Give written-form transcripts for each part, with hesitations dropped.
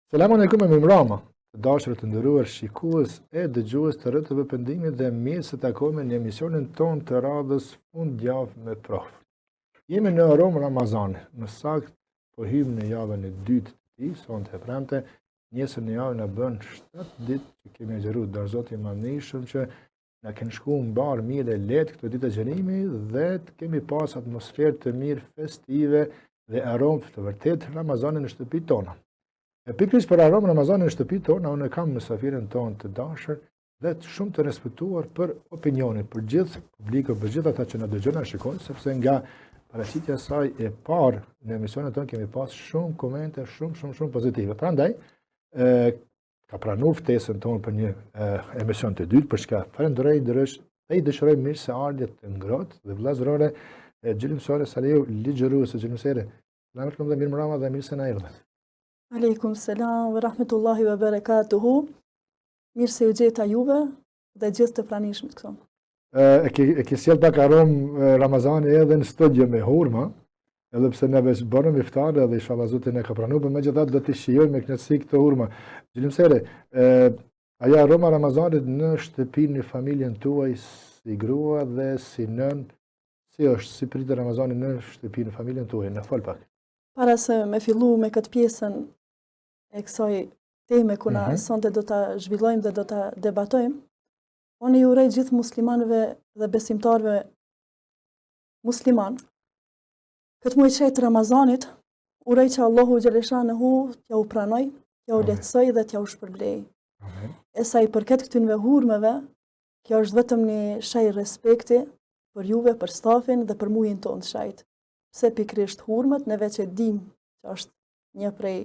Selamun alaikum e mirëmbrëma, të dashur të nderuar shikues e dëgjues të Rrëtëve Pendimit dhe mirë se takojmë në emisionin ton të radhës Fundjavë me Prof. Jemi në Rom Ramazani, në sakt po hym në javën e dytë të tij, sonte e premte, nesër në javë na bën 7 ditë që kemi agjëruar dar Zoti i Madhërisht që na kanë shkuar mbar mirë e lehtë këto ditë xhenimi dhe të kemi pas atmosferë të mirë festive dhe aromë të vërtet Ramazanin në shtëpitë tona. E pikërisht për aromë Ramazanin në shtëpitë tona, unë kam mysafirin tonë të dashur dhe shumë të respektuar për opinionin, për gjithë publikun, për gjithë ata që na dëgjojnë e shikojnë, sepse nga paraqitja e saj e parë në emisionin tonë kemi pas shumë komente shumë pozitive. Prandaj ka pranuar ftesën tonë për një emision të dytë, për çka falenderoj ndërsh dhe i dëshiroj mirë se ardhje të ngrohtë dhe vëllazërore Xhelimsore Saliu ligjëruese Xhelimsere. Selamun alaikum dhe mirëmbrëma dhe mirë se na erdhët. Aleikum selam wa rahmetullahi wa barakatuhu. Mirë se u gjeta juve dhe gjithë të pranishmit këto. E ke sjell pak aromë Ramazani edhe në studio me hurma, edhe pse ne veç bërëm iftar dhe inshallah Zoti na ka pranuar, por megjithatë do të shijojmë me kënaqësi këtë hurma. Xhelimsere, ajo aroma Ramazanit në shtëpinë e familjen tuaj si grua dhe si nën, si është si pritet Ramazani në shtëpinë e familjen tuaj, na fal pak. Para se me fillu me këtë pjesën e kësaj teme ku na sonte do ta zhvillojmë dhe do ta debatojmë, unë i uroj gjithë muslimanëve dhe besimtarëve musliman këtë muaj të Ramazanit, uroj që Allahu xhaleshanehu t'ja u pranoj, t'ja u lehtësoj dhe t'ja u shpërblej. E sa i përket këtynve hurmeve, kjo është vetëm një shaj respekti për juve, për stafin dhe për muajin tonë të shajt. Pse pikrisht hurmet, ne veç e dim që është një prej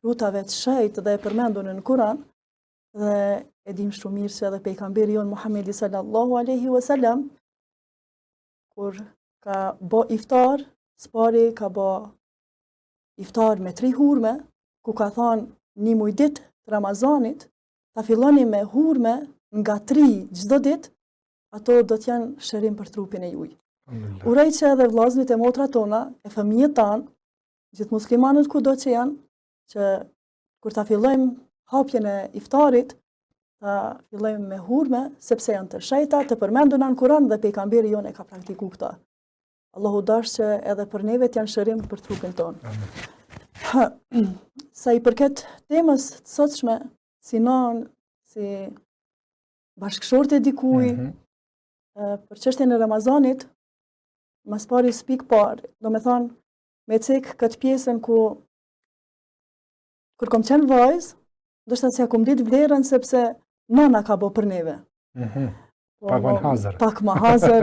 frutave të shenjtë dhe e përmendur në Kur'an, dhe e dim shumë mirë se edhe pejgamberi jon Muhamedi sallallahu alaihi wasallam kur ka bë iftar, spari ka bë iftar me 3 hurme, ku ka thënë një muaj ditë të Ramazanit, ta filloni me hurme nga 3 çdo ditë, ato do të janë shërim për trupin e juaj. Uroj që edhe vllazërit e motrat tona, e fëmijët tanë, gjithë muslimanët kudo që janë, që kur ta fillojmë hapjen e iftarit, ta fillojmë me hurme, sepse janë të shenjta, të përmendura në Kur'an dhe pejgamberi jon e ka praktikuar këta. Allahu dash që edhe për neve të janë shërim për trupin tonë. Sa i përket temës të sotshme, si nan, si bashkëshorte dikuj, për çështjen e Ramazanit, mas pari spik parë, do me thonë, me cek këtë pjesën kur kom qenë vajzë, do shta se kom ditë vlerën sepse nana ka bo për neve. Pak më hazër. Pak më hazër,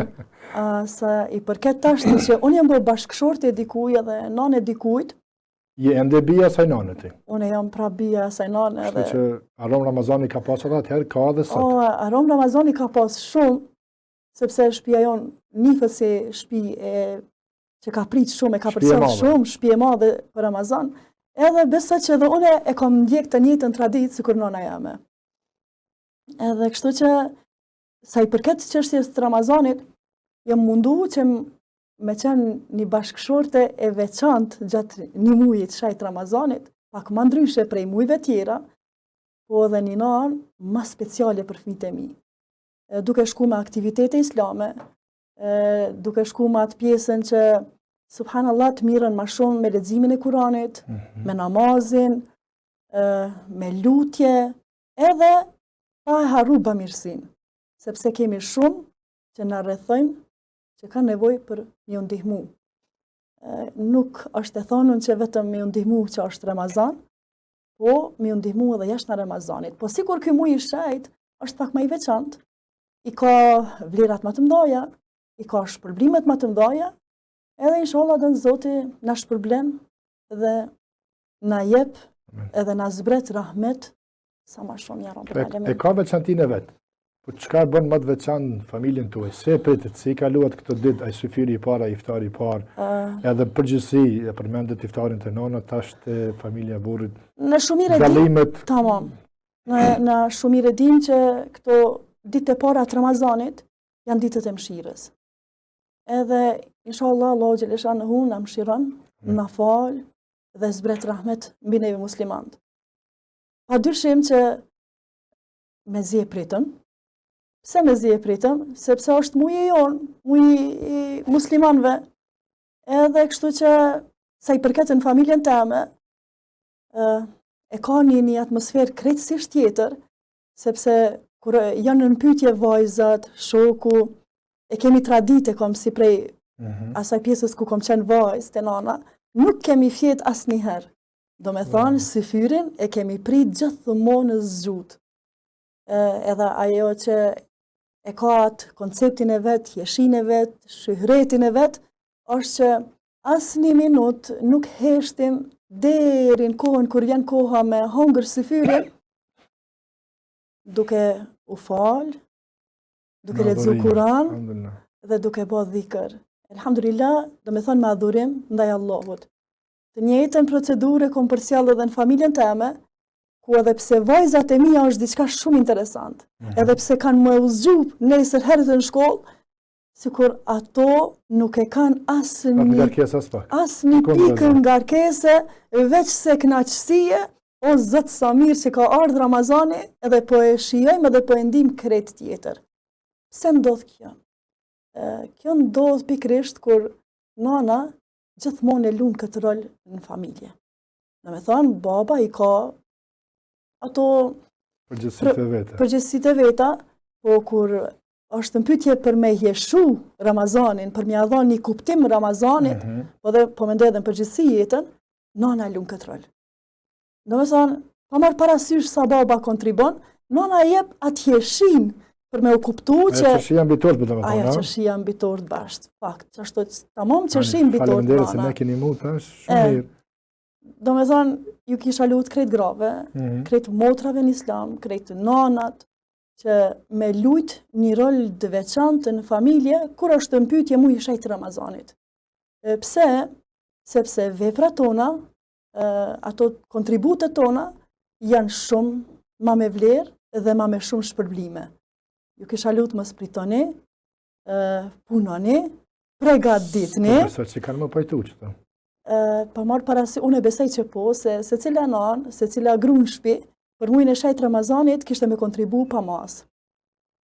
sa i përket tashtë që unë jam bo bashkëshorte e dikuj edhe nane dikujt. Je ende bia saj nane ti? Unë jam pra bia saj nane. Kështu që aromë Ramazani ka pas atëherë, ka dhe sot. Aromë Ramazani ka pas shumë, sepse shtëpia jonë nifësi shtëpi që ka prit shumë, e ka përsel shumë, shtëpi e madhe për Ramazan, edhe besoj që edhe une e kam ndjek të njëjtën traditë sikur nona jame. Edhe kështu që, sa i përket çështjes të Ramazanit, jam mundu që me qenë një bashkëshorte e veçantë gjatë një muaji të shajt Ramazanit, pak më ndryshe prej muajve tjera, po edhe një nanë më speciale për fëmijët e mi. Duke shku me aktivitete islame, duke shku me atë pjesën që subhanallah të mirën ma shumë me leximin e Kuranit, me namazin, me lutje, edhe pa e harru bamirësin, sepse kemi shumë që na rrethojnë që ka nevojë për me u ndihmu. Nuk është e thonun që vetëm me u ndihmu që është Ramazan, po me u ndihmu edhe jashtë në Ramazanit. Po sikur ky muaj i shejt është pak më i veçantë, i ka vlerat më të mëdha, i ka shpërblimet më të mëdha, edhe inshallah dhe Zoti na shpërblen dhe na jep edhe na zbret rahmet sa më shumë ja Rabbul Alamin. E ka veçantinë vet. Po çka bën më të veçantë familjen tuaj? Se pritet, si kaluat këtë ditë, ai syfiri i parë, iftari i parë, edhe përgjithësi e përmendet iftarin të nona, tash te familja e burrit. Në shumire gallimet. Tamam. Në shumire dim që këto ditë e para të Ramazanit janë ditët e mëshirës. Edhe inshallah Allahu xhaleshanehu na mëshiron, na fal dhe zbret rahmet mbi neve muslimanët. Padyshim që me zi e pritëm. Pse me zi e pritëm? Sepse është muji jonë, muji i muslimanëve. Edhe kështu që sa i përket në familjen teme, e ka një atmosferë krejtësisht tjetër, sepse kur janë në pyetje vajzat, shoku, e kemi tradite kom si prej asaj pjesës ku kom qenë vajzë te nana, nuk kemi fjet asnjëherë. Do me thonë, syfyrin e kemi prit gjithmonë në zgjut. Edhe ajo që e ka atë konceptin e vet, jeshin e vet, shyhretin e vet, është që asnjë minutë nuk heshtim deri në kohën kur vjen koha me hongër syfyrin, duke u fal, duke lexu Kur'an dhe duke bë dhikr. Elhamdulillah, do me thonë me adhurim ndaj Allahut. Të njëjtën procedurë kom përcjell edhe në familjen teme, ku edhe pse vajzat e mia është diçka shumë interesant, edhe pse kanë më uzgjup nesër herët në shkollë, sikur ato nuk e kanë asnjë pikë ngarkese, veç se kënaqësie, o Zot sa mirë që ka ardhur Ramazani, edhe po e shijojmë edhe po e ndijmë krejt tjetër. Pse ndodh kjo? Kjo ndodh pikërisht kur nana gjithmonë e lun këtë rol në familje. Do me thonë, baba i ka ato përgjegjësitë e veta, po kur është në pyetje për me jeshu Ramazanin, për me ia dhënë një kuptim Ramazanit, po mendoj edhe në përgjithësi jetën, nana e lun këtë rol. Do me thonë, pa marrë parasysh sa baba kontribon, nana e jep atë jeshin për me u kuptu që... Aja qërshia mbitort, për të me thonë, aja qërshia mbitort bashkë, fakt. Që ashtu tamam qërshia mbitort, nana. Faleminderit se ne keni mu, tash, shumë mirë. Do me thonë, ju kisha lut krejt grave, krejt motrave në islam, krejt nanat, që me lujt një rol të veçantë në familje, kur është në pyetje mu i shajtë Ramazanit. Pse? Sepse veprat tona, ato kontributet tona, janë shumë ma me vlerë dhe ma me shumë shpërblime. Ju kisha lutë më spritoni, punoni, pregaditni. Përsa që kanë më pajtu që ta? Pa marë parasi, unë e besej që po, se cila nanë, se cila grunë shpi, për mujnë e shajtë Ramazanit, kishte me kontribu pa mas.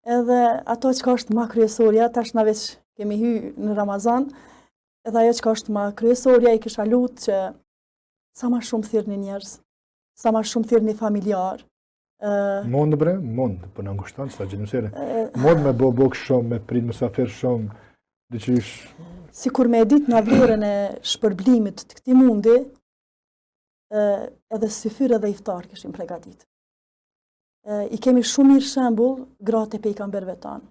Edhe ato që ka është ma kryesorja, tash na veç kemi hy në Ramazan, edhe ajo që ka është ma kryesorja, i kisha lutë që sa ma shumë thirrni njerëz, sa ma shumë thirrni familjar. Mund bre, mund, për në ngushtan, sa gjenësere. Mund me bok shumë, me prit mësafir shumë, dhe që ish... Si kur me edit në vlerën e shpërblimit të këti mundi, edhe syfyr edhe iftar kishim pregadit. I kemi shumë mirë shembull gratë e pejgamberëve tanë.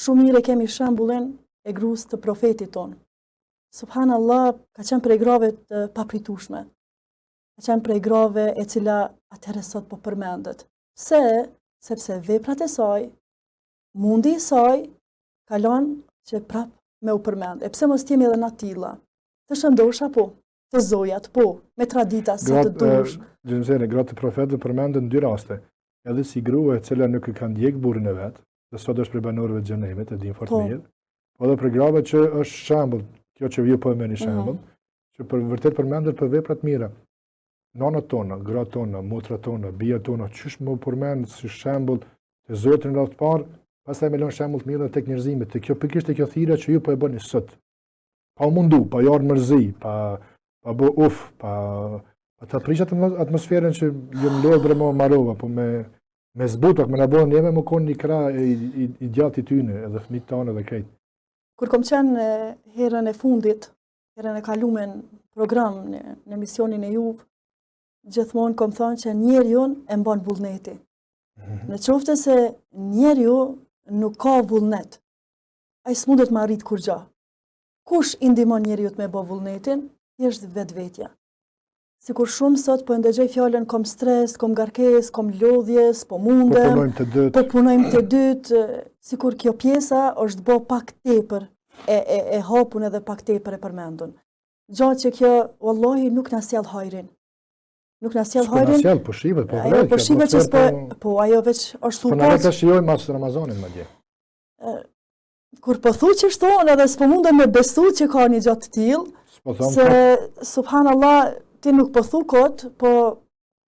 Shumë mirë e kemi shembullin e grus të profetit tonë. Subhanallah, ka qenë prej grave të papritueshme. Ka qenë prej grave e cila atëherë sot po përmendet. Sepse veprat e saj, mundi i saj, kalon që prap me u përmend. E pse mos t'jemi edhe në tilla? Të shëndosha po, të zojat po, me tradita sa të dush. Gjënësere, gratë të profetëve përmendën dy raste. Edhe si grua e cila nuk e kanë djeg burrin e vet, dhe sot është për banorëve të xhenemit, e din fort mirë. Po edhe për grave që është shembull, kjo që ju po e merrni shembull, që për vërtet përmendet për veprat mira. Nanat tona, gratë tona, motrat tona, bijat tona, çish më përmend si shembull të Zotin radh të parë, pastaj me lën shembull të mirë tek njerëzimit. Te kjo pikërisht e kjo thirrje që ju po e bëni sot. Pa u mundu, pa jarë mërzi, pa bë uf, pa ta prishat atmosferën që ju mbledh më marova, po me zbutok, me na bën neve më kon një krah i gjatë i tyne, edhe fëmijët tanë edhe krejt. Kur kom qenë herën e fundit, herën e kaluar në program në emisionin e juve, gjithmonë kom thënë që njeriu e mban vullneti. Në qoftë se njeriu nuk ka vullnet, ai s'mundet me arrit kurrë. Kush i ndihmon njeriu me bë vullnetin? Thjesht vetvetja. Sikur shumë sot po ndëgjoj fjalën kom stres, kom garkesë, kom lodhje, po mundem, po punojmë të dytë, sikur kjo pjesa është bë pak tepër e hapun edhe pak tepër e përmendun. Gjatë që kjo wallahi nuk na sjell hajrin. Nuk na sjell hajrin. Po na sjell, po shihet, po vërtet. Po shihet që po ajo veç është po na le të shijojmë mas Ramazanin madje. Kur po thu që shtonë edhe s'po mundem me besu që ka një gjatë të tillë, se subhanallah ti nuk po thu kot, po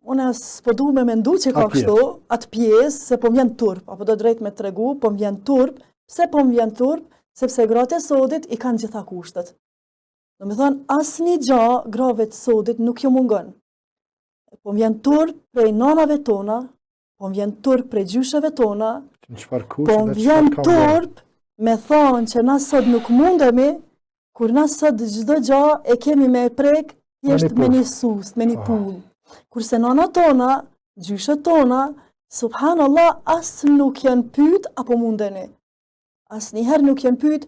Unë s'po du me mendu që ka kështu, atë pjesë, se po m'vjen turp, apo do drejt me tregu, po m'vjen turp, pse po m'vjen turp, sepse gratë e sodit i kanë gjitha kushtet. Do me thonë, asnjë gjë grave të sodit nuk ju mungon. Po m'vjen turp prej nanave tona, po m'vjen turp prej gjysheve tona, po m'vjen turp me thonë që na sot nuk mundemi, kur na sot çdo gjë e kemi me prek, thjesht me një sus, me një pull. Kurse nana tona, gjyshet tona, subhanallah, asë nuk janë pyet apo mundeni. Asnjëherë nuk janë pyet,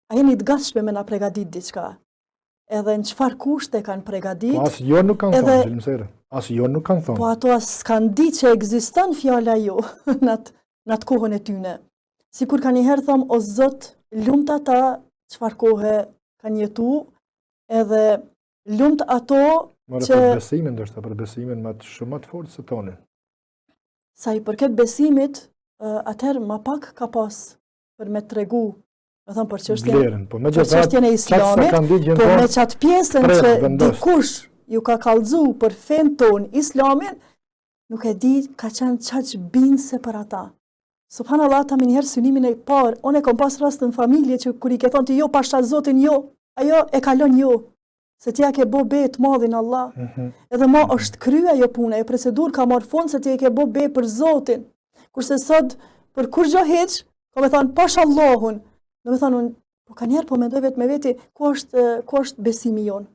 a jeni të gatshme me na pregadit diçka. Edhe në çfarë kushte kanë pregadit. Po asë jo nuk kanë thonë, Xhelimsere. Asë jo nuk kanë thonë. Po ato as kanë di që ekziston fjala jo në atë kohën e tyne. Sikur kanë njëherë thom, o Zot, lumt ata çfarë kohe kanë jetu, edhe lumt ato që për besimin, ndoshta për besimin shumë më të fortë se tonin. Sa i përket besimit, atëherë më pak ka pas për me tregu, me thëmë për çështjen e islamit, po me qatë pjesën që dikush ju ka kallëzu për fen ton islamin, nuk e di ka qenë qaq binse për ata. Subhanallah, ta me njëherë synimin e parë, unë e kom pas rast në familje që kur i ke thonë ti jo, pasha Zotin jo, ajo e kalon jo. Se tja ke bo be të madhin Allah, edhe ma është krya jo puna, e procedur ka marrë fund se tja ke bo be për Zotin. Kurse sot, për kur gjo heq, ka me thonë, pash Allahun. Dhe me thonë, po ka njerë, po me doj vetë me veti, ku është besimi jonë?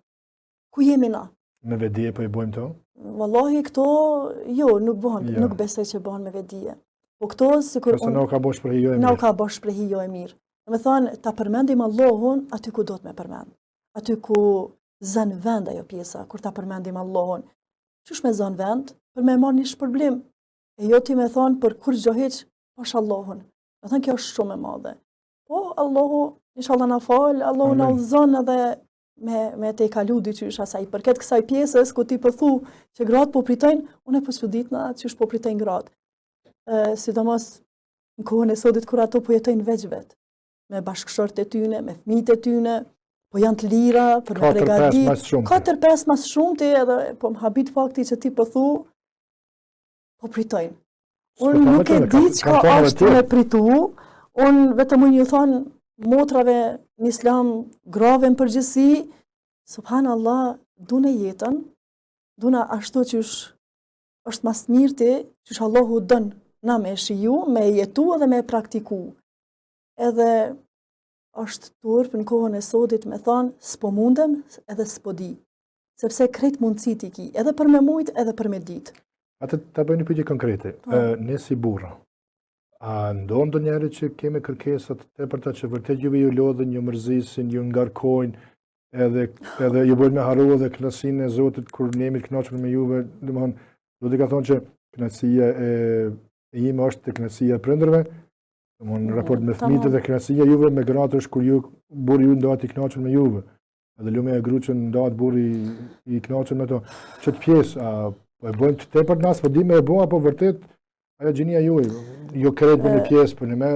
Ku jemi na? Me vedije po i bojmë to? Wallahi, këto, jo, nuk bëhen, nuk besoj që bëhen me vedije. Po këto, sikur unë... Në ka bo shprehi jo e mirë. Në ka bo shprehi jo e mirë. Dhe me thonë, ta përmendim Allahun, aty ku do të me përmend. Aty ku zën vend ajo pjesa, kur ta përmendim Allahun. Qysh me zën vend? Për me marrë një shpërblim. E jo ti me thonë, për kur gjo heq, pash Allahun. Me thonë, kjo është shumë e madhe. Po, Allahu, inshallah na fal, Allahu na udhëzon edhe me te i kalu diqysh asaj. Përket kësaj pjesës, ku ti pëthu që gratë po pritojnë, unë e po çudit në atë qysh po pritojnë gratë. Sidomos në kohën e sodit, kur ato po jetojnë veç vetë. Me bashkëshortë e tyne, me fëmijët e tyne, po janë të lira, për në pregadit, 4-5 mas shumëti, edhe po më habit fakti që ti pëthu, po pritojnë. Unë nuk e di që ka ashtë me pritu, unë vetëm unë ju thonë, motrave në islam, grave në përgjësi, subhanallah, dune jetën, duna ashtu që është mas mirëti, që Allahu dënë na me shiju, me jetu edhe me praktiku. Edhe është turp në kohën e sodit me thonë, s'po mundem edhe s'po di. Sepse krejt mundësit i ki, edhe për me mujt, edhe për me dit. Atë të bëjnë një pyetje konkrete. Ne si burra, a ndonë do njerë që keme kërkesat të për ta që vërtet juve ju lodhen, ju mërzisin, ju ngarkojnë, edhe ju bojnë me haru edhe knasinë e Zotit, kur njemi të knaqën me juve, do të ka thonë që knasia e ime është të knasia e prindërve, në raport me fëmijët dhe knasia juve me gratë është kur burri ju ndohet i knaqën me juve. Edhe lume e gruqën ndohet burri i knaqën me to. Qëtë pjesë, po e bojmë të tepër nas, po di me e bo, apo vërtet, ajo gjinia juaj, jo kretë për një pjesë, për një me,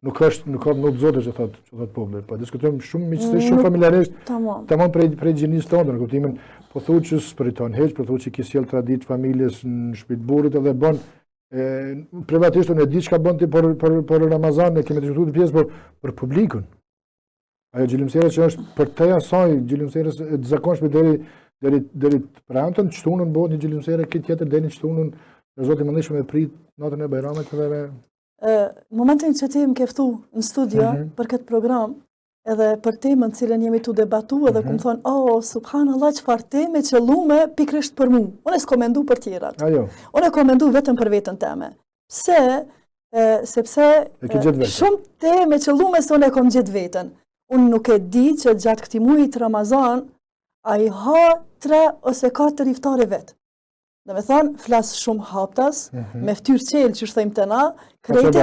nuk ka nuk zote që thot poble. Po diskutojmë shumë miqësisht, shumë familjarisht, tamam prej gjinisë tonë, në kuptimin, po thu që s'përiton heq, po thu që ki sjell tradit familjes në shtëpitë burrit edhe bën privatisht unë e di çka bën ti për Ramazan, ne kemi diskutuar pjesë për publikun. Ajo Xhelimsere që është për te asaj Xhelimserës e zakonshme deri të premten, çtunën bëhet një Xhelimsere këtë tjetër deri në çtunën e Zotit më ndihmë me prit natën e Bajramit edhe me momentin që ti më ke ftu në studio për këtë program, edhe për temën cilën jemi tu debatu, edhe ku më thonë, subhanallah, çfarë teme që lume pikrisht për mu. Unë e s'komendu për tjerat. Unë e komendu vetëm për vetën teme. Pse? Sepse shumë teme që lume se unë e kom gjithë vetën. Unë nuk e di që gjatë këtij muajit Ramazan, a i ha 3 ose 4 iftare vetë. Dhe me thonë, flasë shumë haptas, me ftyrë qelë që shthejmë të na, krejt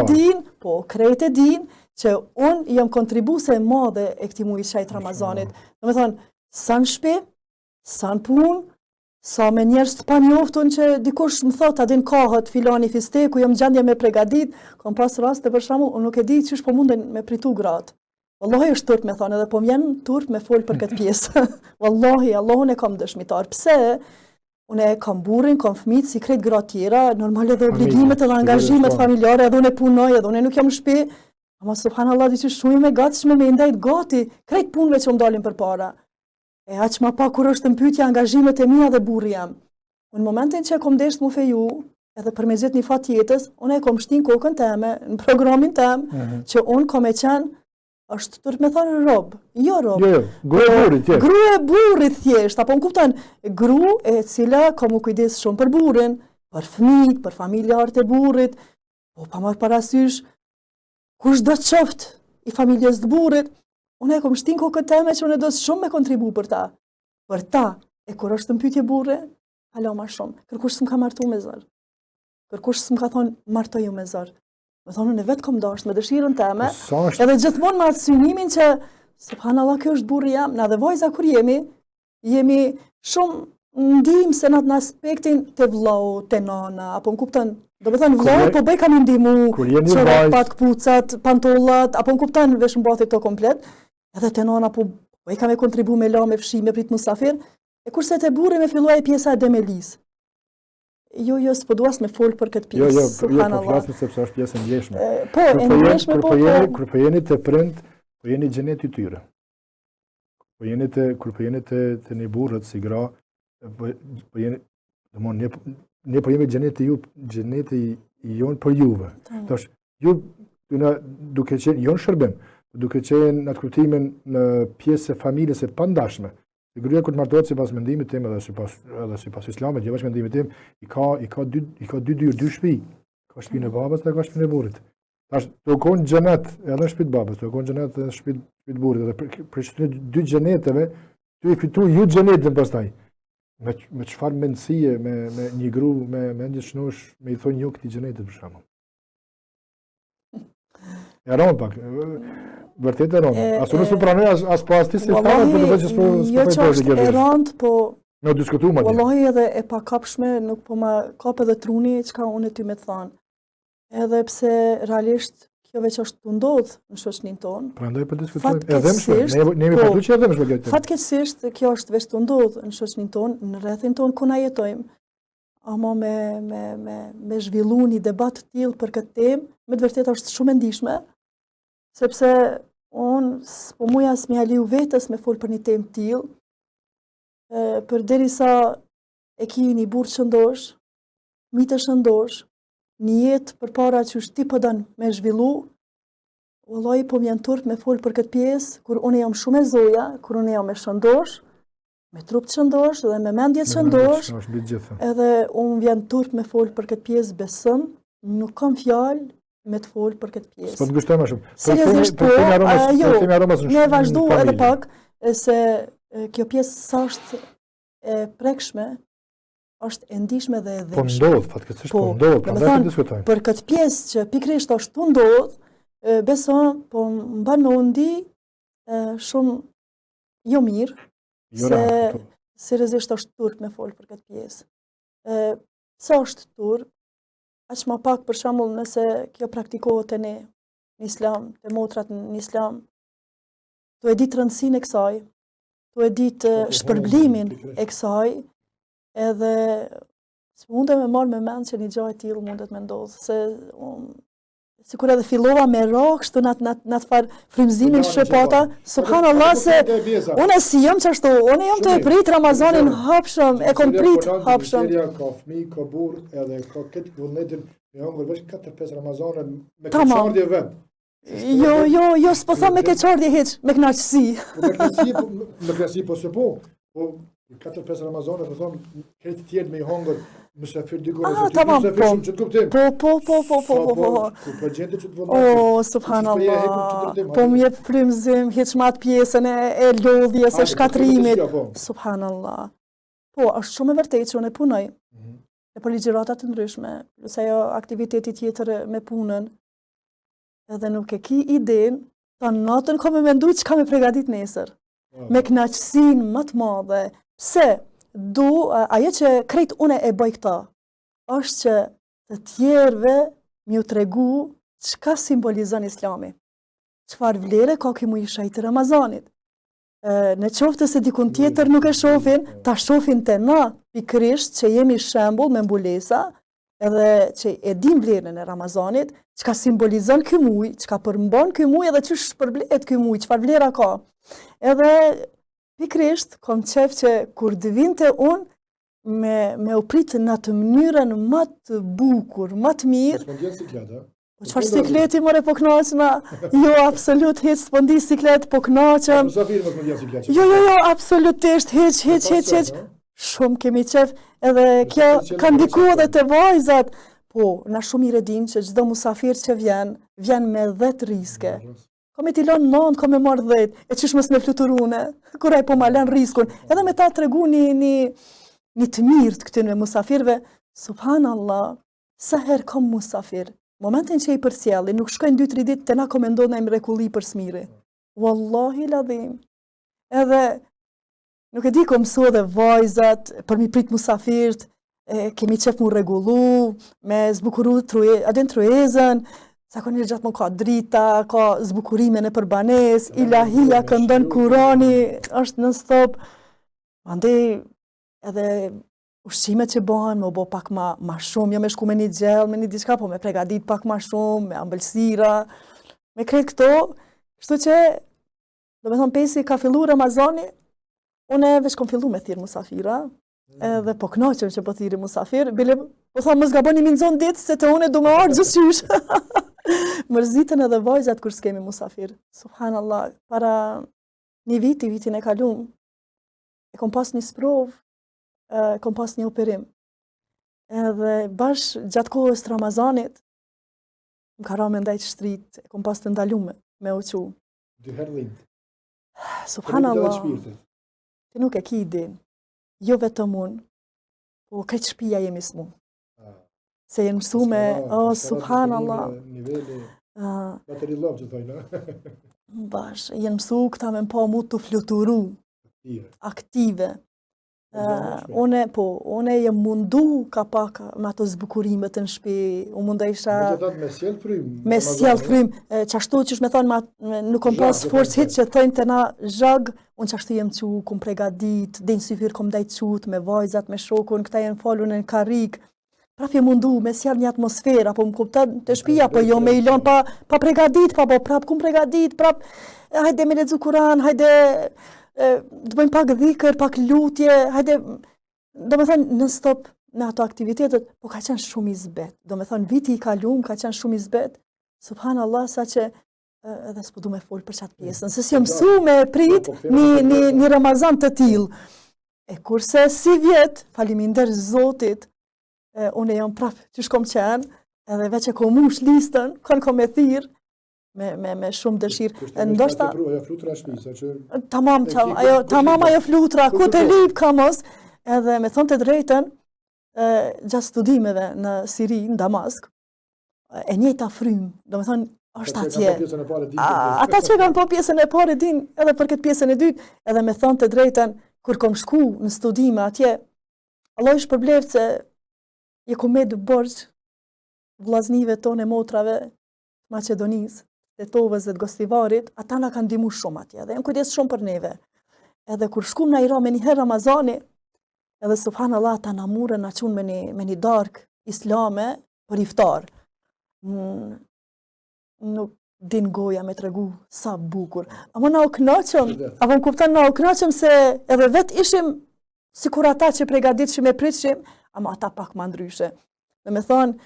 e din, që unë jam kontribuse madhe e këtij muaji shajt Ramazanit. Dhe me thonë, sa në shpi, sa në punë, sa me njerëz të panjoftun që dikush më thot, a din kahët filani fisteku, jam gjendje me pregadit, kam pas raste për shembull, unë nuk e di çish po munden me pritu gratë. Wallahi është turp me thonë, edhe po m'jen turp me fol për këtë pjesë. Wallahi, Allahun e kam dëshmitar. Pse? Unë e kam burrin, kam fëmijët si krejt gra tjera, normal edhe Familje, obligimet edhe angazhimet sigurisht, familjare, edhe unë punoj, edhe unë nuk jam në shtëpi. Ama subhanallahu diçka shumë me gatshme me ndajt gati, krejt punëve që më dalin përpara. E aq më pak kur është në pyetje angazhimet e mia dhe burri jam. Në momentin që e kom desh mu feju, edhe për me zet një fat jetës, unë e kom shtin kokën teme, në programin tem, që unë kom e qenë, është tërë me thonë rob, jo rob. Jo, gru e burrit, tjerë. Gru e burrit thjesht, apo në kupton, gru e cila ka mu kujdes shumë për burrin, për fëmijët, për familjarët e burrit, po pa marrë parasysh, kush do të qoftë i familjes të burrit, unë e kom shtin kokën teme që unë do shumë me kontribu për ta. Për ta, e kur është në pyetje burri, hala ma shumë. Kërkush s'm ka martu me zër. Kërkush s'm ka thonë martoju me zër. Me thonë unë vetë kom dasht me dëshirën teme, edhe gjithmonë me atë synimin që subhanallah kjo është burri jam, na dhe vajza kur jemi shumë ndihmë se në aspektin të vllau, të nana, apo më kupton, do me thënë vllau po bëj kam i ndihmu, çorap, kpucat, pantollat, apo më kupton veshmbathje to komplet, edhe të nana po bëj kam e kontribu me la, me fshi, me prit musafir, e kurse të burri me filloi pjesa e demelis. Jo, s'po duas me fol për këtë pjesë, subhanallah. Po flasim sepse është pjesë e ndjeshme. Po, e ndjeshme, po. Kur po jeni të prind, po jeni xheneti i tyre. Kur po jeni të një burrët si gra, po jeni, domthonë ne po jemi xheneti ju, xheneti i jon për juve. Tash ju duke qenë jon shërbim, duke qenë në atë kuptimin në pjesë e familjes së pandashme. Gruaja kur të martohet sipas mendimit tim edhe sipas islamit, jo vetëm mendimit tim, i ka dy dyrë, dy shtëpi. Ka shtëpinë e babës dhe ka shtëpinë e burrit. Tash do kon xhenet edhe shtëpi të babës, do kon xhenet edhe shtëpi të burrit, edhe për çdo dy xheneteve ty i fitoj ju xhenetin pastaj. Me çfarë mendësie, me një gru, me një shnosh, me i thonë jo këtij xhenetit për shkakun. Ja ron pak. Vërtet e rëndë. As unë s'u pranoj as po as ti si fare, por vetë s'po jo që është e rëndë, po ne diskutuam atje. Wallahi edhe e pakapshme, nuk po ma kap edhe truni çka unë ty më të thon. Edhe pse realisht kjo veç është të ndodh në shoqërinë tonë. Prandaj po diskutojmë. Edhe më ne jemi patu që edhe më shpjegoj. Fatkeqësisht kjo është veç të ndodh në shoqërinë tonë, në rrethin tonë ku na jetojmë. Ama me zhvillu një debat të tillë për këtë temë, me të vërtetë është shumë e ndihshme, sepse unë po muja s'mi aliu vetës me fol për një temë tillë, përderisa e ki një burrë shëndosh, mitë shëndosh, një jetë përpara që ti po don me zhvillu, wallahi po m'jan turp me fol për këtë pjesë, kur unë jam shumë e zoja, kur unë jam e shëndosh, me trup të shëndosh dhe me mendje të shëndosh, edhe unë vjen turp me fol për këtë pjesë besëm, nuk kam fjalë me të folë për këtë pjesë. S'po të gushtoj më shumë. Seriozisht po, ne vazhdu edhe pak, se kjo pjesë sa është e prekshme, është e ndihshme dhe e dhënshme. Po ndodh, fatkeqësisht po ndodh, prandaj po diskutojmë. Për këtë pjesë që pikërisht është të ndodh, besoj po mban mendi shumë jo mirë, se seriozisht është turp me folë për këtë pjesë. Sa është turp? Aq më pak për shembull nëse kjo praktikohet në islam, te motrat në islam, tu e ditë rëndësinë e kësaj, tu e ditë shpërblimin e kësaj, edhe s'mundem me marrë me mend që një gjë e tillë mundet me ndodhë, se sikur edhe fillova me rock kështu në far frymëzimin shpata, subhanallahu se unë si jam çashtu, unë jam të prit Ramazanin hapshëm, e kom prit hapshëm. Ka fëmijë, ka burr, edhe ka këtë vullnetin me hongër veç 4-5 Ramazane me keqardhje vet. Jo, s'po them me keqardhje hiç, me kënaqësi. Me kënaqësi po se po. Po 4-5 Ramazane po them këtë tjetër me hongër mysafir dy gora, që të kuptim. Po. Po gjente që të vullnetin. Oh, subhanallah. Po më jep frymëzim hiç më atë pjesën e lodhjes, e shkatrimit. Subhanallah. Po, është shumë e vërtetë që unë punoj. E për ligjërata të ndryshme, se ajo aktiviteti tjetër me punën, edhe nuk e ki idenë, ta natën ka me mendu që ka me pregadit nesër. Me kënaqësinë më të madhe. Pse? Ajo që krejt une e bëj këta, është që të tjerëve m'ju tregu çka simbolizon Islami. Çfarë vlere ka ky muaj i shajtë Ramazanit. Në qoftë se dikun tjetër nuk e shohin, ta shohin te na, pikërisht që jemi shembull me mbulesa, edhe që e dim vlerën e Ramazanit, çka simbolizon ky muaj, çka përmban ky muaj edhe ç'është shpërblet ky muaj, çfarë vlera ka. Edhe pikërisht kom qef që kur të vinte unë me u pritë në atë mënyrën më të bukur, më të mirë. Po ndjen sikleta. Po çfarë sikleti more po kënaqna? Jo, absolut hiç s'po ndi siklet, po kënaqem. Musafir mos më ndjen siklet. Jo, absolutisht hiç. Shumë kemi qef, edhe kjo ka ndikuar edhe te vajzat. Po, na shumë i redim që çdo musafir që vjen me 10 riske. Ko me t'i lënë 9, ko me marrë 10, e qysh mos me fluturune, kur ai po ma lën riskun. Edhe me ta tregu një të mirë të këtyn me musafirve, subhanallah, sa herë kom musafir, momentin që i përcjelli, nuk shkojnë 2-3 ditë të na komendon e mrekulli për smiri. Wallahi ladhim. Edhe, nuk e di ko mësu edhe vajzat, për mi prit musafirt, kemi qef mu regullu, me zbukuru adin truezën, zakonisht gjatë më ka drita, ka zbukurime në përbanes, ilahia këndon Kurani, është në stop. Andej edhe ushqimet që bëhen, me u bo pak ma shumë, jo me shku me një gjell, me një diçka, po me pregadit pak ma shumë, me ambëlsira, me krejt këto, kështu që, do me thonë pesi ka fillu Ramazani, une veç kom fillu me thirë musafira, edhe po knaqem që po thiri musafir, bile po thonë mos gaboni mi nxon ditë, se të une du me ardhë gjësysh. Mërzitën edhe vajzat kur s'kemi musafir. Subhanallah, para një vitin e kalum, e kom pas një sprov, kom pas një operim. Edhe bash gjatë kohës të Ramazanit, më ka ra me ndajt shtrit, kom pas të ndalume me uqu. Dyherë dhind. Subhanallah, ti nuk e ki idin, jo vetëm unë, po këtë shpia jemi s'mu. Se jenë mësu me, subhanallah. Niveli, baterilov që thojnë. Bash, jenë mësu këta me mpa mu të fluturu, aktive. Une jem mundu ka pak me ato zbukurimet në shpi, u munda isha... Me sjell frym. Me sjell frym, qashtu që shme thonë, nuk kom pas forës hit që thojnë të na zhag, unë qashtu jem që kom pregadit, din syfir kom dajt qut, me vajzat, me shokun, këta jenë falun në karik, prap je mundu me sjell një atmosferë, apo më kuptat të shpia, apo jo me ilon pa pregadit, po prap kum pregadit, prap, hajde me lexu Kur'an, hajde... të bëjmë pak dhikër, pak lutje, hajde, do me thënë, në stop në ato aktivitetet, po ka qenë shumë i zbet. Do me thënë, viti i kalum ka qenë shumë i zbet, subhanallah, sa që edhe s'po du me folë për qatë pjesën, se si jë mësu me prit një Ramazan të tilë. E kurse si vjetë, faliminder Zotit, unë e jam prapë që shkom qenë, edhe veç e kom mush listën, kanë kom e thirë, me shumë dëshirë. Ndoshta ajo flutra shpisa që tamam ajo flutra, ku të lip ka mos, edhe me thonë të drejten, gjatë studimeve në Siri, në Damask, e njëjta frymë, do me thonë, është atje. Ata që kanë po pjesën e parë din, edhe për këtë pjesën e dytë, edhe me thonë të drejten, kur kom shku në studime atje, Allah ishë përblevë që je ku me dë borgjë vlaznive tonë e motrave Macedonisë, të Tovës dhe të Gostivarit, ata na kanë ndihmu shumë atje, dhe janë kujdes shumë për neve. Edhe kur shkum na i ra me një herë Ramazani, edhe subhanallah ata na murën na çun me një darkë islame për iftar. Nuk din goja me tregu sa bukur. Ama na u kënaqëm, apo më kupton, na u kënaqëm se edhe vetë ishim sikur ata që pregaditshim e pritshim, ama ata pak më ndryshe. Dhe me thonë,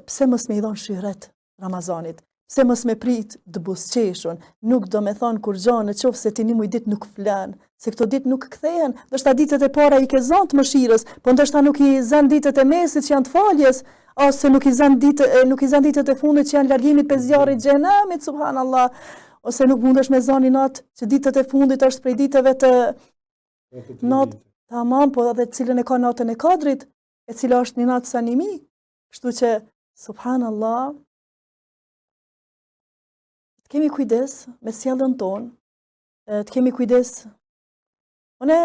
pse mos me i dhon shihret Ramazanit? Se mos me prit të busqeshun, nuk do me thonë kur gjanë në qofë se ti një muj dit nuk flen, se këto dit nuk kthehen, ndështë ditët e para i ke zanë të mëshirës, po ndështë nuk i zanë ditët e mesit që janë të faljes, ose nuk i zanë ditët e fundit që janë largimit për zjarit xhenemit, subhanallah, ose nuk mundesh me zanë i natë që ditët e fundit është prej ditëve të natë, tamam, po edhe cilën e ka natën e kadrit, e cila është një natë sanimi, kështu që, subhanallah, të kemi kujdes me sjellën tonë, të kemi kujdes. Unë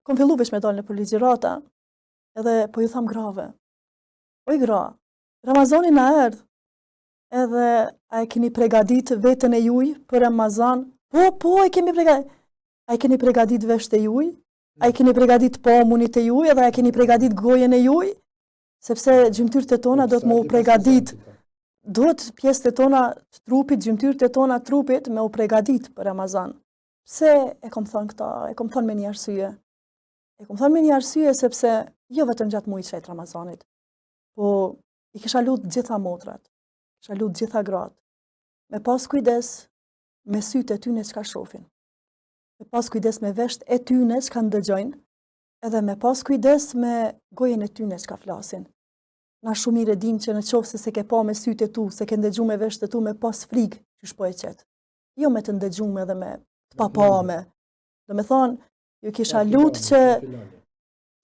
kom fillu veç me dalë në për ligjërata, edhe po ju tham grave. Oj gra, Ramazani na erdhë, edhe a e keni pregadit vetën e juj për Ramazan? Po, e kemi pregadit. A e keni pregadit vesht e juj? A i keni përgatit pomunit e juj, edhe a i keni përgatit gojen e juj, sepse gjymtyrët e tona do të më u përgatit, duhet pjesët e tona të trupit, gjymtyrët e tona të trupit me u përgatit për Ramazan. Pse e kom thënë këta? E kom thënë me një arsye. E kom thënë me një arsye sepse jo vetëm gjatë muajit shejt Ramazanit, po i kisha lutë gjitha motrat, kisha lutë gjitha gratë, me pas kujdes me sytë e tyne që ka shofin, me pas kujdes me vesht e tyne që ka ndëgjojnë, edhe me pas kujdes me gojen e tyne që ka flasin. Na shumë mirë e dim që në qoftë se ke pa me sytë e tu, se ke ndëgju me vesht e tu, me pas frikë që shpo e qetë. Jo me të ndëgjume dhe me të papame. Do me thonë, ju kisha lutë që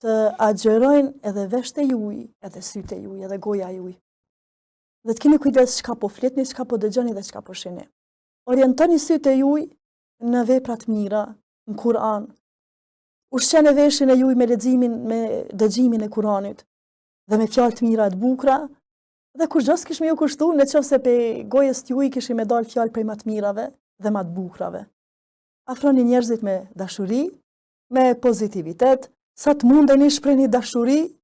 të agjerojnë edhe vesht e juj, edhe sytë e juj, edhe goja juj. Dhe të keni kujdes çka po fletni, çka po dëgjoni dhe çka po shihni. Orientoni sytë e juj në veprat mira, në Kur'an. Ushqeni veshin e juj me leximin, me dëgjimin e Kur'anit dhe me fjalë të mira të bukura. Dhe kurrë kish me ju kushtu, në qoftë se pe gojës t'juj kishim me dalë fjalë prej më të mirave dhe më të bukurave. Afroni njerëzit me dashuri, me pozitivitet, sa të mundeni shprehni dashuri,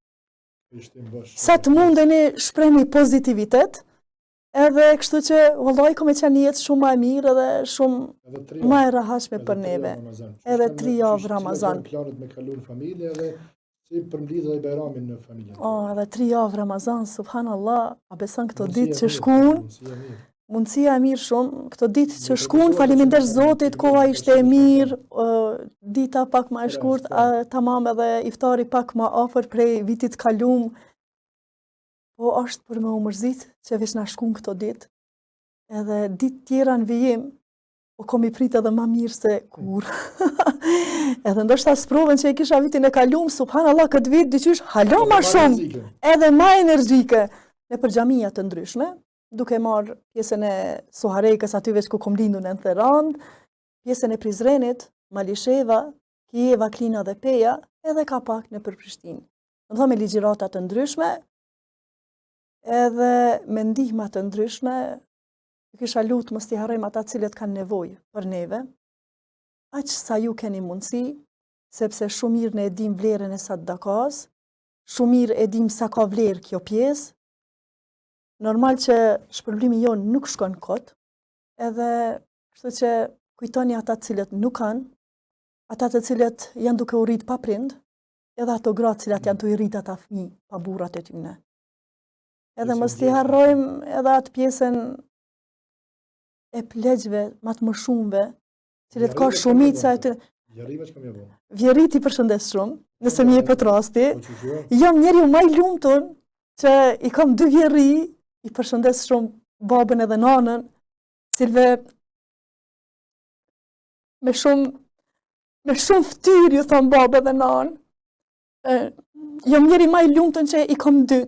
sa të mundeni shprehni pozitivitet, edhe kështu që vallai kom e qenë jetë shumë më e mirë edhe shumë më e rahatshme për neve. Edhe 3 javë Ramazan. Planet me kalu në familje edhe si përmblidhe dhe Bajramin në familjen. Edhe 3 javë Ramazan, subhanallah, a beson këto ditë që shkuan, mundësia e mirë shumë, këto ditë që shkuan, faleminderit Zotit, koha ishte e mirë, dita pak më e shkurt, tamam edhe iftari pak më afër prej vitit kalum. Po është për me u mërzit që veç na shkuan këto ditë, edhe ditë tjera në vijim, po kom i prit edhe më mirë se kur. Edhe ndoshta sprovën që e kisha vitin e kalum, subhanallah, këtë vit dyqysh hala më shumë, edhe më energjike, në për xhamia të ndryshme, duke marrë pjesën e Soharejkës aty veç ku kom lindur në Therand, pjesën e Prizrenit, Malisheva, Kijeva, Klina dhe Peja, edhe ka pak në për Prishtinë. Do të thonë me ligjërata të ndryshme, edhe me ndihma të ndryshme, kisha lutë mos t'i harrojmë ata cilët kanë nevojë për neve, aq sa ju keni mundësi, sepse shumë mirë ne e dim vlerën e sadakas, shumë mirë e dim sa ka vlerë kjo pjesë. Normal që shpërblimi jonë nuk shkon kot, edhe kështu që kujtoni ata cilët nuk kanë, ata të cilët janë duke u rrit pa prind, edhe ato gratë cilat janë të i rrit ata fëmijë pa burrat e tyne. Edhe mos t'i harrojmë edhe atë pjesën e plegjve, ma të më shumëve, cilët ka shumica e të... Vjeriti përshëndes shumë, nëse mi e pët rasti. Jam njeri u maj lumëtun që i kam 2 vjeri, i përshëndes shumë babën edhe nanën, cilve me shumë ftyrë ju thonë babë edhe nanë. Jam njeri maj lumëtun që i kam 2,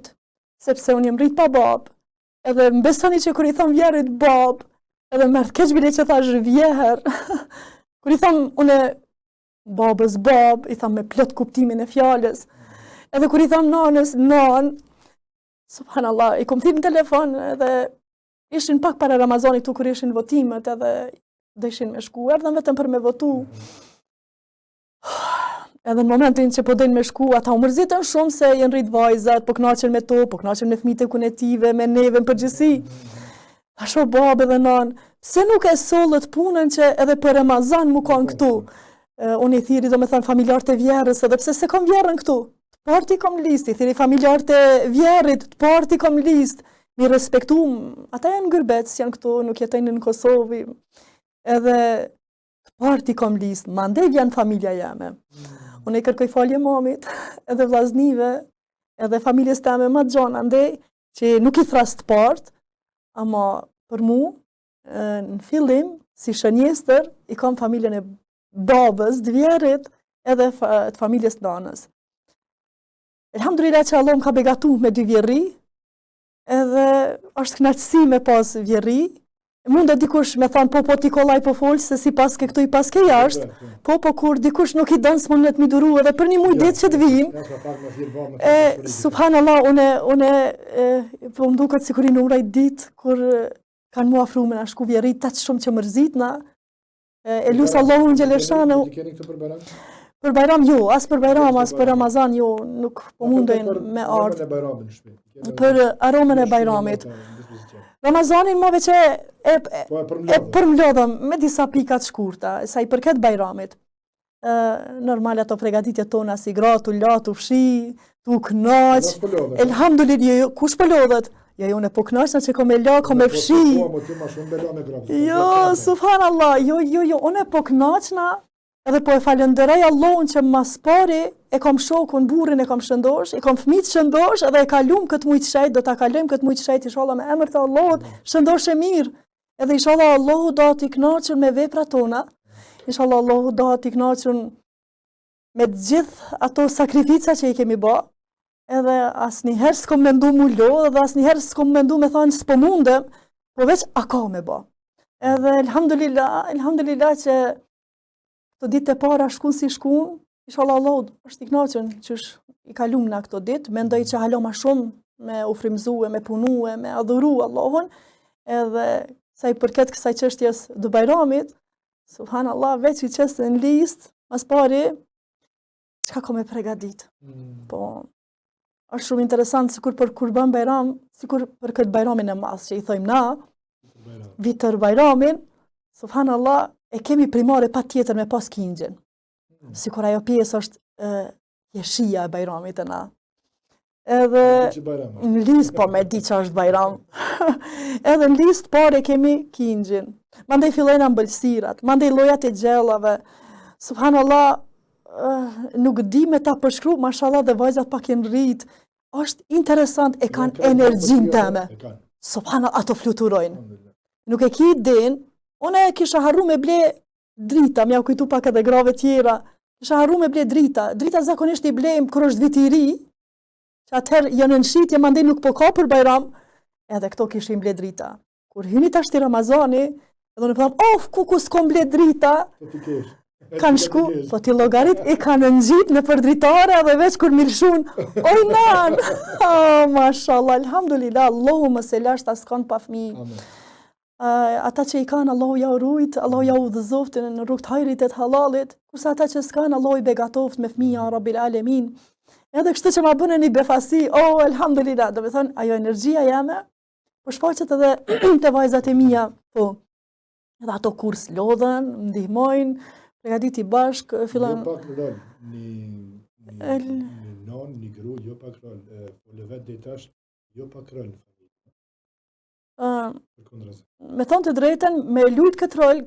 sepse unë jem rrit pa babë, edhe më besoni që kër i thonë vjerit babë, edhe mërë keq bile që thash vjeher. Kër i thamë une babës babë, i thamë me plot kuptimin e fjales. Edhe kër i thamë nanës nanë, subhanallah, i kom thirë në telefon edhe ishin pak para Ramazanit tu kër ishin votimet edhe deshin me shku, erdhen vetëm për me votu. Edhe në momentin që po dojnë me shku, ata u mërzitën shumë se jenë rrit vajzat, po knaqen me to, po knaqen me fëmijët e kunetive, me neve në përgjithësi. Asho babë dhe nanë, pse nuk e sollët punën që edhe për Ramazan mu kanë këtu? Unë i thiri do me thënë familjarët e vjerës, edhe pse se kam vjerën këtu? Të parti kom list, i thiri familjarët e vjerit, të parti kom list. Mi respektum, ata janë gërbec, janë këtu, nuk jetojnë në Kosovë, edhe të parti kom list, mandej vjen familja jeme. Unë i kërkoj falje mamit, edhe vllaznive, edhe familjes teme më të gjona, andej që nuk i thras të part, ama për mu, në fillim, si shënjestër, i kam familjen e babës, 2 vjerit, edhe të familjes nanës. Elhamdulillah që Allah më ka begatu me 2 vjerri, edhe është knaqësi me pas vjerri. Mund e dikush me thanë, po ti kollaj po folë, se si pas ke këtu i pas ke jashtë, po kur dikush nuk i dënë s'mon në të miduru, edhe për një muj ditë që të vim. Subhanallah, une po më duket si kur i në uraj ditë, kur kanë mu afru me na shku vjerit, ta që shumë që mërzit na, e lusë Allahu në gjeleshanu. Për Bajram jo, as për Bajram, as për Ramazan jo, nuk po mundojnë me ardhë. Për aromën e Bajramit. Ramazanin më veç e përmlodhëm me disa pikat shkurta, sa i përket Bajramit. Normal ato pregaditjet tona si gratu, latu, fshi, tu knaq. Elhamdulillah, kush po lodhet? Ja jo ne po knaqna që kom e la, kom e fshi. Jo, subhanallah, jo, une po knaqna, edhe po e falenderoj Allahun që mas pari e kom shokun, burrin e kom shëndosh, e kom fëmijët shëndosh, edhe e kalum këtë mujt shejt, do ta kalojm këtë mujt shejt inshallah me emër të Allahut, shëndosh e mirë. Edhe inshallah Allahu do t'i kënaqur me veprat tona. Inshallah Allahu do t'i kënaqur me të gjithë ato sakrifica që i kemi bë. Edhe asnjëherë s'kom mendu mu lo, edhe asnjëherë s'kom mendu me thonë s'po mundem, po veç a ka me bë. Edhe elhamdulillah që këto ditë e para shkun si shkun, inshallah Allahu është i kënaqur që i kalum na këto ditë, mendoj që halo më shumë me u frymëzue, me punue, me adhuru Allahun, edhe sa i përket kësaj çështjes të Bajramit, subhanallah, veç i qesë në listë, mas pari, çka ka me pregadit. Po, është shumë interesant, sikur për kur bën Bajram, sikur për këtë Bajramin e madh që i thojmë na, vitër Bajramin, subhanallah, e kemi primare pa tjetër me pas kingjën. Sikur ajo pjesë është jeshia e Bajramit e na. Edhe në listë, po me di që është Bajram. Edhe në listë pare kemi kingjën. Mandej fillojnë ambëlsirat, mandej lojat e gjellave. Subhanallah, nuk di me ta përshkru, mashallah dhe vajzat pak e në rritë. Është interesant, e kanë energjin teme. Subhanallah, ato fluturojnë. Nuk e ki din, une kisha harru me ble drita, mja kujtu pak edhe grave tjera. Kisha harru me ble drita. Drita zakonisht i blejmë kër është viti i ri, që atëherë janë në shitje, mandej nuk po ka për Bajram, edhe këto kishim ble drita. Kur hyni tash të Ramazani, edhe në përdam, ku s'kom ble drita, kanë shku, po ti logarit i kanë nëngjit në përdritare, edhe veç kur milshun, oj nan, mashallah, alhamdulillah, Allahu më se lasht as kanë pa fmi. Ata që i kanë, Allahu ja urujt, Allahu ja udhëzoft në rrugt hajrit e të halalit, kurse ata që s'kanë, Allahu i begatoft me fmija, Rabbil Alemin. Edhe kështë që ma bënë një befasi, elhamdulillah, do me thonë, ajo energjia jeme, po shfaqet edhe të vajzat e mija, po, edhe ato kurs lodhen, ndihmojnë, pregaditi bashk, fillan... Jo pak rol, një non, një gru, jo pak rol, po levet dhe tash, jo pak rol. Me thonë të drejten, me lujt këtë rol,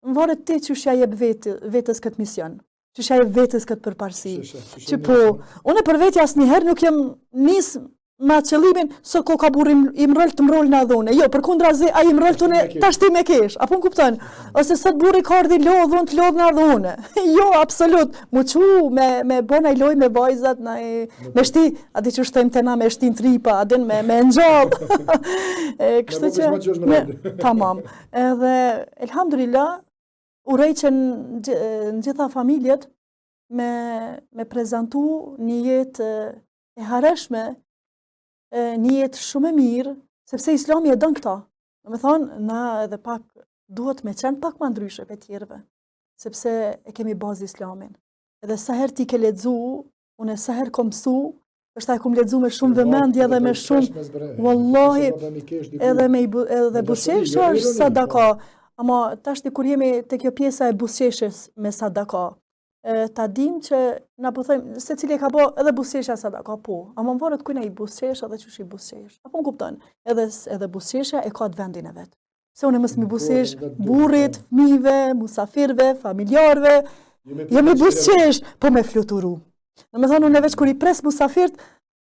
më varet ti që shja jeb vetës këtë mision, që shja jeb vetës këtë përparsi. Që po, une për vetja asë njëherë nuk jem nisë ma qëllimin së ko ka burë i mrëll të mrëll në dhune. Jo, për kundra zi, a i mrëll të une tash ti me kesh, apo në kupton? Ose sët burë i kardi lodhun të lodh në dhune. Jo, absolut. Mu qu me bona i loj me vajzat, me shti, adi që shtojmë të na me shti në tripa, adin me nxallë. Kështu që, tamam. Edhe, elhamdulillah, urej që në gjitha familjet me prezentu një jetë e hareshme, një jetë shumë e mirë, sepse Islami e dënë këta. Në me thonë, na edhe pak duhet me qenë pak ma ndryshe për tjerve, sepse e kemi bazë Islamin. Edhe saher ti ke ledzu, unë saher kom mësu, është e kom ledzu me shumë vëmendje dhe me shumë, wallahi, edhe busqesh është sadaka, ama tashti kur jemi të kjo pjesa e busqeshës me sadaka, ta dim që na po thëjmë, se cili ka bo edhe busqeshja sadaka, po, ama më varet kujna i busqesh edhe qësh i busqesh. Apo më kupton, edhe busqeshja e ka të vendin e vetë. Se unë mësë mi busqesh burit, fëmijëve, musafirve, familjarve, jemi busqesh, po me fluturu. Në me thonë, unë veç kur i pres musafirt,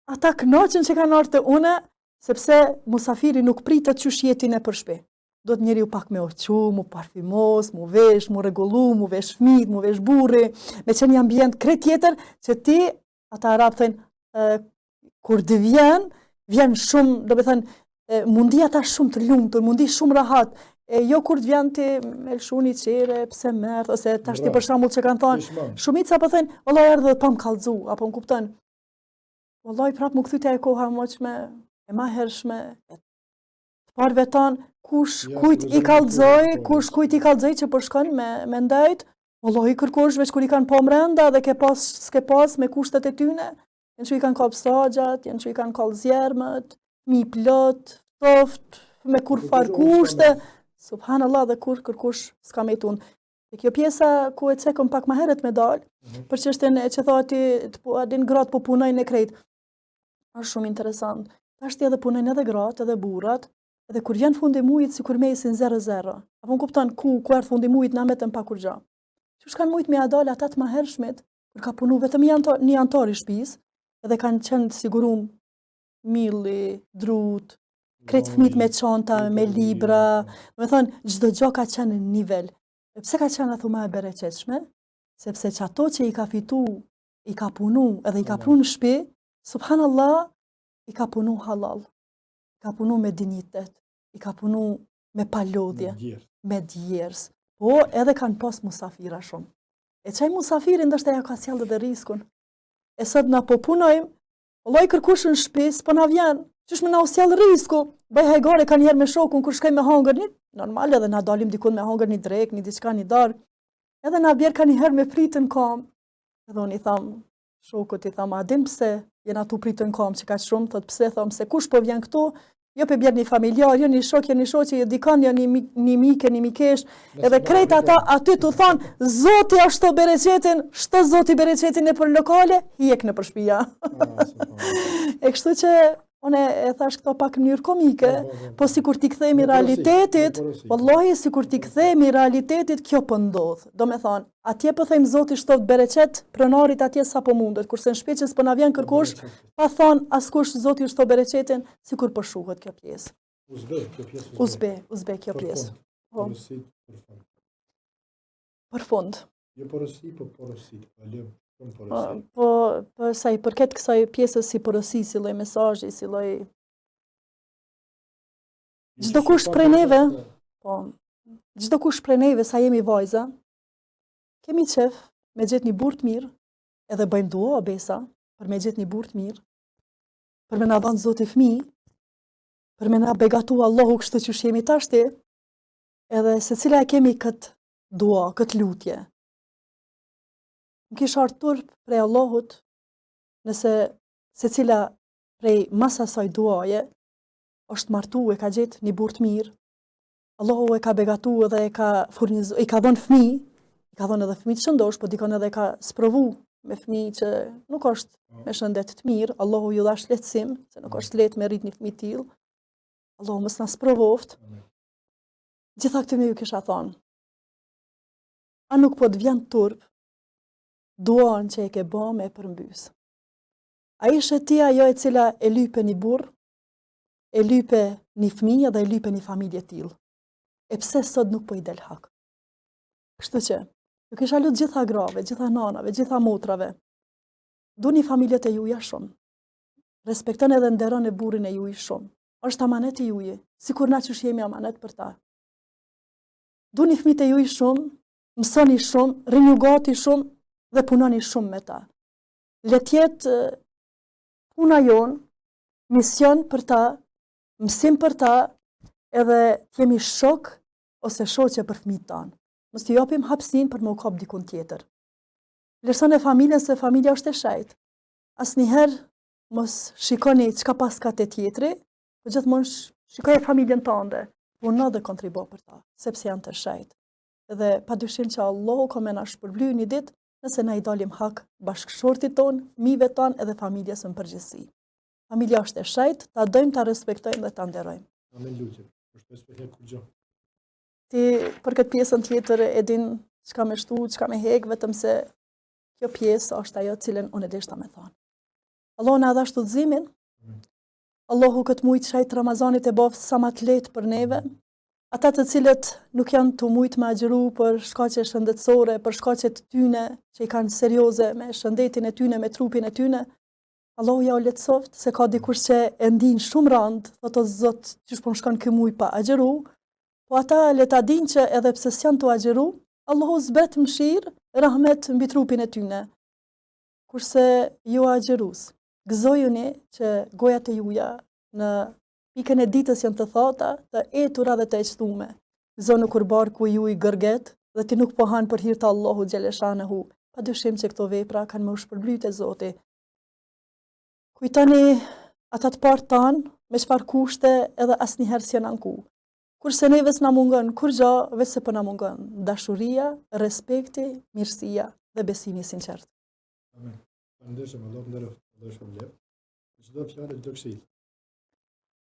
ata kënaqen që kanë ardhur te une, sepse musafiri nuk pritet qysh jetin e përshpe. Do të njeri u pak me oqu, mu parfimos, mu vesh, mu regullu, mu vesh fmit, mu vesh burri, me qenë një ambient kret tjetër, që ti, ata arab thënë, kur të vjen shumë, do me thënë, mundi ata shumë të lumtur, mundi shumë rahat, jo kur të vjen ti me lshuni qere, pse mërth, ose tash ti për shembull që kanë thonë, shumica po thënë, vallai erdhe pa më kallxu, apo më kupton. Vallai prap më kthyte e koha moqme, e ma hershme, parve tanë, kush kujt i kallxoj që po shkon me ndajt, Wallahi kërkosh veç kur i kanë pa mrenda dhe s'ke pas me kushtet e tyne, janë që i kanë kap sagjat, janë që i kanë kall zjermët, mi plot, toft, me kur far kushte, subhanallah dhe kur kërkosh s'ka me tun. E kjo pjesa ku e cekëm pak ma heret me dal, për çështjen e që thati adin gratë po punojnë e krejt. Është shumë interesant. Tashti edhe punojnë edhe gratë, edhe burrat, edhe kur vjen fundi mujit sikur mesin 0-0. Apo në kupton ku erdh fundi mujit na metën pa kur gjë. Qysh kanë mujt me ia dal ata të mahershmit, kur ka punu vetëm një antar i shtëpisë, edhe kanë qenë të sigurum milli, drut, krejt fëmijët me çanta, me libra, do të thonë çdo gjë ka qenë në nivel. E pse ka qenë ato më e bereqetshme? Sepse çato që i ka fitu, i ka punu, edhe i ka punu në shtëpi, subhanallah, i ka punu halal, i ka punu me dinjitet, i ka punu me palodhje, me djerës. Po, edhe kanë pas musafira shumë. E qaj musafirin ndoshta ja ka sjellë dhe riskun. E sot na po punojmë, vallai kërkush në shtëpi, po na vjen. Qysh më na u sjell risku? Bëj hajgare kanë herë me shokun kur shkoj me hangër një, normal edhe na dalim dikun me hangër një drek, një diçka një darkë. Edhe na bjer kanë një herë me pritën kam. Edhe unë i tham shokut, i tham, a din pse jena tu pritën kam që ka shumë, thot pse, tham se kush po vjen këtu, jo pe bjerë një familjar, jo një shoqe, jo dikan, jo një mike, një mikesh, edhe krejt ata aty të thonë, Zoti ashtu bereqetin, shtë Zoti bereqetin e për lokale, hiek në për shtëpia. E kështu që, unë e thash këto pak në mënyrë komike, po si kur t'i kthejmë realitetit, wallahi si kur t'i kthejmë realitetit, kjo po ndodh. Do me thonë, atje po thejmë Zoti shtot bereqet, pronarit atje sa po mundet, kurse në shtëpi që s'po na vjen kërkush, pa thonë askush Zoti shtot bereqetin, si kur po shuhet kjo pjesë. Uzbe kjo pjesë. Për fund. Jo porosi, po porosi. Po sa i përket kësaj pjesës si porosi, si lloj mesazhi, si lloj çdo kush prej neve, çdo kush prej neve sa jemi vajza, kemi qef me gjetë një burr të mirë, edhe bëjmë dua besa për me gjetë një burr të mirë, për me na dhënë Zoti fëmijë, për me na begatu Allahu kështu që jemi tashti, edhe secila e kemi këtë dua, këtë lutje. Më kisha ardhur turp prej Allahut, nëse secila prej masa saj duaje është martu e ka gjetë një burr të mirë, Allahu e ka begatu edhe e ka dhënë fëmijë, i ka dhënë edhe fëmijë të shëndosh, po dikon edhe ka sprovu me fëmijë që nuk është me shëndet të mirë, Allahu ju dha shletësim, se nuk është lehtë me rrit një fëmijë tillë. Allahu mos na sprovoft. Gjitha këtë ju kisha thonë, a nuk po të vjen turp duan që e ke bë me përmbys. A ishe ti ajo e cila e lype një burr, e lype një fëmijë dhe e lype një familje tillë. E pse sot nuk po i del hak? Kështu që, ju kisha lutë gjitha grave, gjitha nanave, gjitha motrave, duni familjet e juja shumë. Respekton edhe nderon e burrin e juj shumë. Është amanet i juj, sikur na qysh jemi amanet për ta. Duni fëmijët e juj shumë, mësoni shumë, rini gati shumë, dhe punoni shumë me ta. Let jetë puna jonë, mision për ta, mësim për ta, edhe jemi shok ose shoqe për fëmijët tanë. Mos t'i japim hapësinë për më u kap dikun tjetër. Lërsoni familjen se familja është e shejtë. Asnjëherë mos shikoni çka pas ka te tjetri, por gjithmonë shikoj familjen tënde, puno dhe kontribo për ta, sepse janë të shejtë. Edhe padyshim që Allahu ka më na shpërblyej një ditë nëse na i dalim hak bashkëshortit ton, fëmijëve ton edhe familjes në përgjithësi. Familja është e shejtë, ta dojmë, ta respektojmë dhe ta nderojmë. Amen lutje. Ti për këtë pjesën tjetër e din çka më shtu, çka më hek, vetëm se kjo pjesë është ajo cilën unë e deshta me thonë. Allahu na dha shtudzimin. Allahu këtë muaj të shejt Ramazanit e bof sa më të lehtë për neve. Ata të cilët nuk janë të mujt me agjëru për shkaqe shëndetësore, për shkaqe të tyne që i kanë serioze me shëndetin e tyne, me trupin e tyne, Allahu ja u lehtësoft se ka dikush që e ndin shumë rand, thotë o Zot, çish po më shkon ky muaj pa agjëru, po ata le ta dinë që edhe pse s'janë të agjëru, Allahu zbret mëshirë, rahmet mbi trupin e tyne. Kurse ju agjërus, gëzojuni që gojat e juja në pikën e ditës janë të thata, të etura dhe të eqtume. Gëzoni kur barku ju i gërget, dhe ti nuk po han për hir të Allahut xhaleshanehu, padyshim që këto vepra kanë më u shpërblyt e Zoti. Kujtoni ata të parë tanë me çfarë kushte edhe asnjëherë s'janë anku. Kurse neve s'na mungon kur gjë, veç se po na mungon dashuria, respekti, mirësia dhe besimi i sinqert. Amen. Faleminderit Allah nderoft. Allah shpërblet. Çdo fjalë çdo këshill.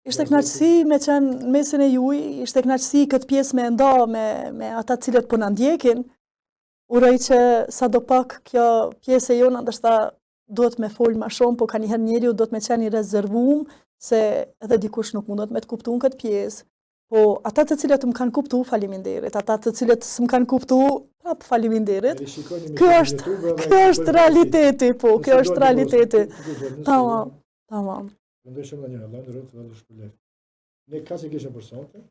Ishte kënaqësi me qenë në mesin e juaj, ishte kënaqësi këtë pjesë me nda me ata të cilët po na ndjekin. Uroj që sadopak kjo pjesë e jona ndoshta duhet me fol më shumë, po kanjëherë njeriu do të me qenë i rezervuar se edhe dikush nuk mundot me të kuptuar këtë pjesë. Po ata të cilët më kanë kuptuar, faleminderit. Ata të cilët s'm kanë kuptuar, prap faleminderit. Kjo është realiteti, po, kjo është realiteti. Tamam, tamam. Mendoj shumë në Allah nderoft dhe Allah shpërblet. Ne ka që kishim për sonte,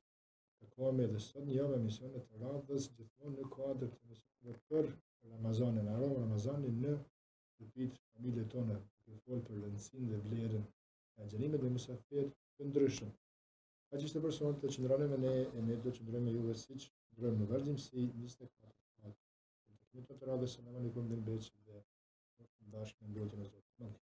takohemi edhe sot një javë emisione të radhës gjithmonë në kuadër të emisioneve për Ramazanin, aroma Ramazanin në shtëpitë familjet tona, të fol për rëndësinë dhe vlerën e xhenimit dhe mysafirë të ndryshëm. Ka që ishte për sonte, qëndroni me ne e ne do të qëndrojmë me juve siç qëndrojmë në vazhdimsi 24 radhës. Selam aleikum dhe beqë dhe dashkë në ndrojtën e Zotit.